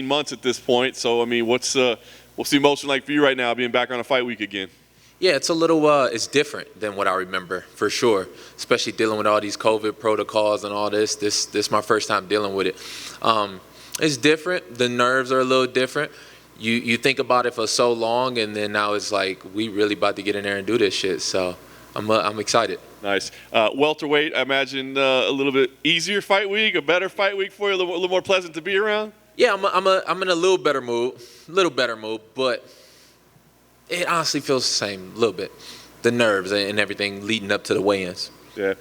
months at this point. So, I mean, what's the emotion like for you right now being back on a fight week again? Yeah, it's a little, it's different than what I remember, for sure, especially dealing with all these COVID protocols and all this. This is my first time dealing with it. It's different. The nerves are a little different. You think about it for so long, and then now it's like we really about to get in there and do this shit. So I'm excited. Nice. Welterweight, I imagine a little bit easier fight week, a better fight week for you, a little more pleasant to be around? Yeah, I'm in a little better mood, but it honestly feels the same a little bit. The nerves and everything leading up to the weigh-ins. Yeah.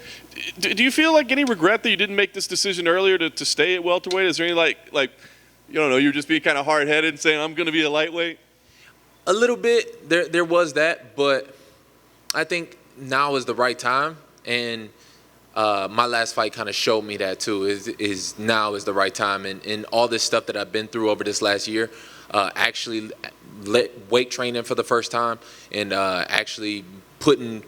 Do you feel like any regret that you didn't make this decision earlier to stay at welterweight? Is there any like you don't know, you're just being kind of hard-headed and saying I'm going to be a lightweight? A little bit. There was that, but I think now is the right time, and my last fight kind of showed me that too. Is now is the right time, and all this stuff that I've been through over this last year, actually weight training for the first time, and actually putting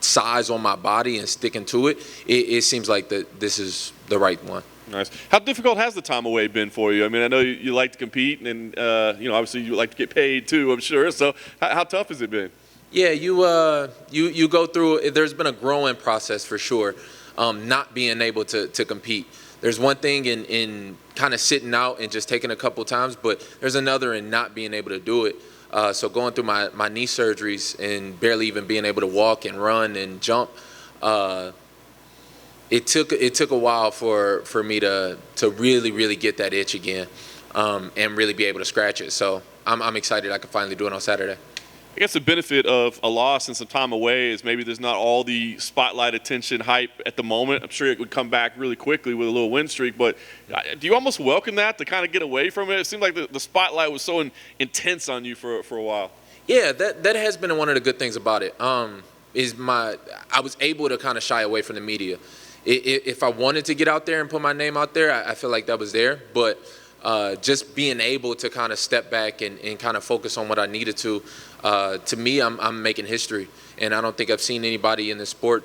size on my body and sticking to it. It seems like this is the right one. Nice. How difficult has the time away been for you? I mean, I know you like to compete, and obviously you like to get paid too, I'm sure. So how tough has it been? Yeah, you go through. There's been a growing process for sure. Not being able to compete. There's one thing in kind of sitting out and just taking a couple times, but there's another in not being able to do it. So going through my knee surgeries and barely even being able to walk and run and jump, it took a while for me to really get that itch again, and really be able to scratch it. So I'm excited I can finally do it on Saturday. I guess the benefit of a loss and some time away is maybe there's not all the spotlight attention hype at the moment. I'm sure it would come back really quickly with a little win streak, but do you almost welcome that to kind of get away from it? It seemed like the spotlight was so intense on you for a while. Yeah, that has been one of the good things about it. I was able to kind of shy away from the media. If I wanted to get out there and put my name out there, I feel like that was there, but just being able to kind of step back and kind of focus on what I needed to me, I'm making history. And I don't think I've seen anybody in the sport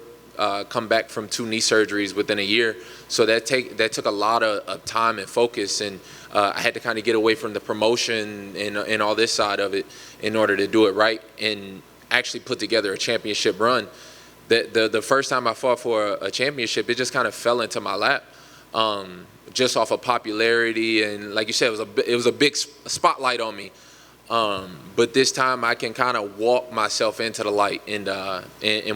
come back from 2 knee surgeries within a year. So that took a lot of time and focus, and I had to kind of get away from the promotion and all this side of it in order to do it right and actually put together a championship run. The first time I fought for a championship, it just kind of fell into my lap. Just off of popularity, and like you said, it was a big spotlight on me. But this time I can kind of walk myself into the light, and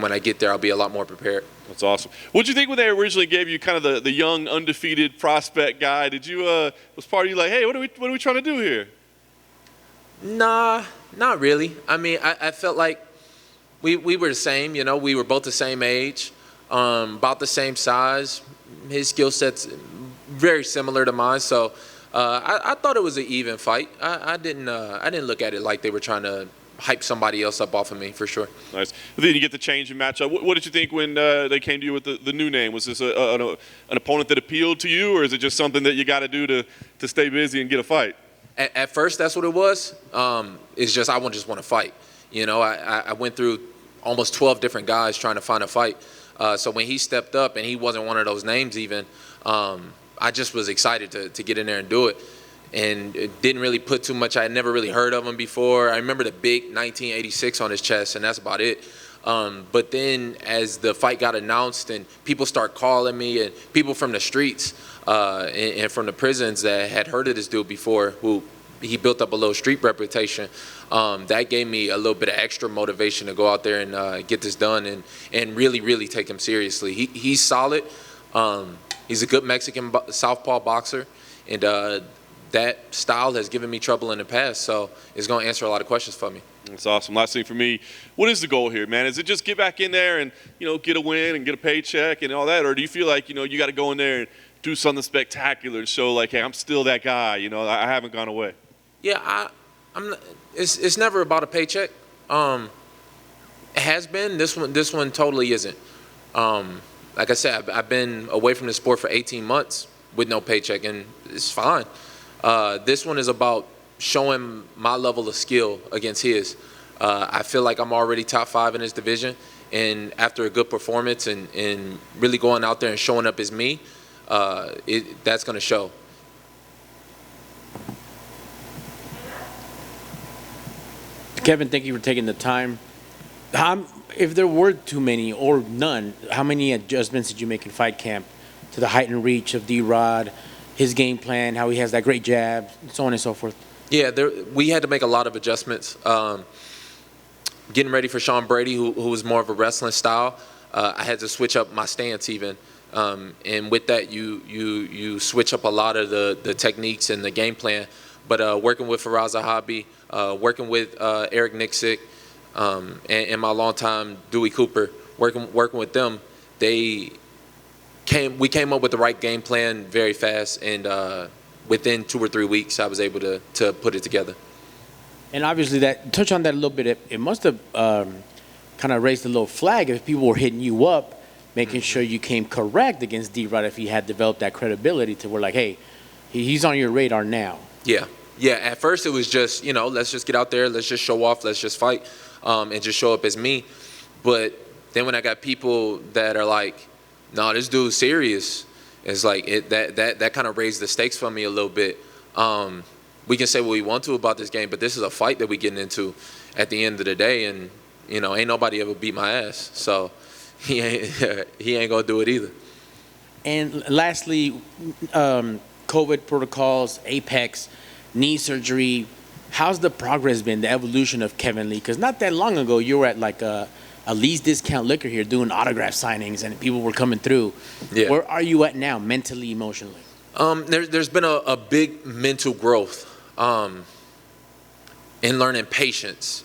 when I get there, I'll be a lot more prepared. That's awesome. What did you think when they originally gave you kind of the young undefeated prospect guy? Did you was part of you like, hey, what are we trying to do here? Nah, not really. I mean, I felt like we were the same. You know, we were both the same age, about the same size. His skill set's very similar to mine, so I thought it was an even fight. I didn't look at it like they were trying to hype somebody else up off of me, for sure. Nice. Then you get the change in matchup. What did you think when they came to you with the new name? Was this an opponent that appealed to you, or is it just something that you got to do to stay busy and get a fight? At first, that's what it was. It's just I just want to fight. You know, I went through almost 12 different guys trying to find a fight. So when he stepped up and he wasn't one of those names even, I just was excited to get in there and do it, and it didn't really put too much. I had never really heard of him before. I remember the big 1986 on his chest, and that's about it. But then as the fight got announced and people start calling me, and people from the streets and from the prisons that had heard of this dude before, who he built up a little street reputation, that gave me a little bit of extra motivation to go out there and get this done and really take him seriously. He's solid. He's a good Mexican southpaw boxer, and that style has given me trouble in the past, so it's going to answer a lot of questions for me. That's awesome. Last thing for me, what is the goal here, man? Is it just get back in there and get a win and get a paycheck and all that, or do you feel like you got to go in there and do something spectacular and show like, hey, I'm still that guy? I haven't gone away. Yeah, I'm not, it's never about a paycheck. It has been. This one totally isn't. Like I said, I've been away from the sport for 18 months with no paycheck, and it's fine. This one is about showing my level of skill against his. I feel like I'm already top 5 in this division, and after a good performance and really going out there and showing up as me, that's going to show. Kevin, thank you for taking the time. If there were too many or none, how many adjustments did you make in fight camp to the height and reach of D-Rod, his game plan, how he has that great jab, so on and so forth? Yeah, we had to make a lot of adjustments. Getting ready for Sean Brady, who was more of a wrestling style, I had to switch up my stance even. And with that, you switch up a lot of the techniques and the game plan. But working with Faraz Zahabi, working with Eric Nixick, and my longtime Dewey Cooper, working with them, we came up with the right game plan very fast, and within 2 or 3 weeks, I was able to put it together. And obviously, touch on that a little bit. It must have kind of raised a little flag if people were hitting you up, making sure you came correct against D-Rod if he had developed that credibility to where like, hey, he's on your radar now. Yeah. At first, it was just, let's just get out there, let's just show off, let's just fight, and just show up as me. But then when I got people that are like, no, this dude's serious, it's like that kind of raised the stakes for me a little bit. We can say what we want to about this game, but this is a fight that we getting into at the end of the day, and ain't nobody ever beat my ass, so he ain't gonna do it either. And lastly, COVID protocols, Apex, knee surgery. How's the progress been, the evolution of Kevin Lee? Because not that long ago, you were at like a Lee's Discount Liquor here doing autograph signings, and people were coming through. Yeah. Where are you at now, mentally, emotionally? There's been a big mental growth in learning patience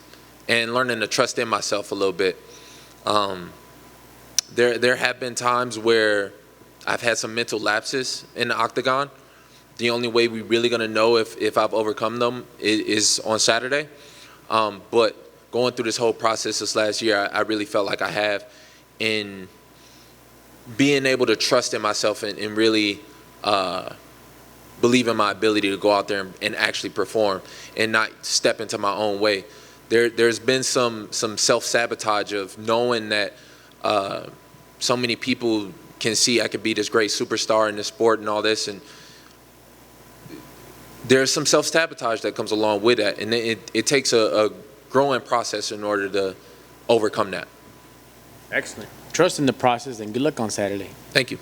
and learning to trust in myself a little bit. There have been times where I've had some mental lapses in the octagon. The only way we're really going to know if I've overcome them is on Saturday. But going through this whole process this last year, I really felt like I have in being able to trust in myself and really believe in my ability to go out there and actually perform and not step into my own way. There's been some self-sabotage of knowing that so many people can see I could be this great superstar in this sport and all this, and there's some self-sabotage that comes along with that, and it takes a growing process in order to overcome that. Excellent. Trust in the process, and good luck on Saturday. Thank you.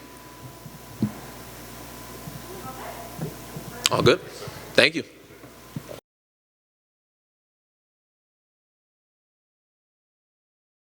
All good. Thank you.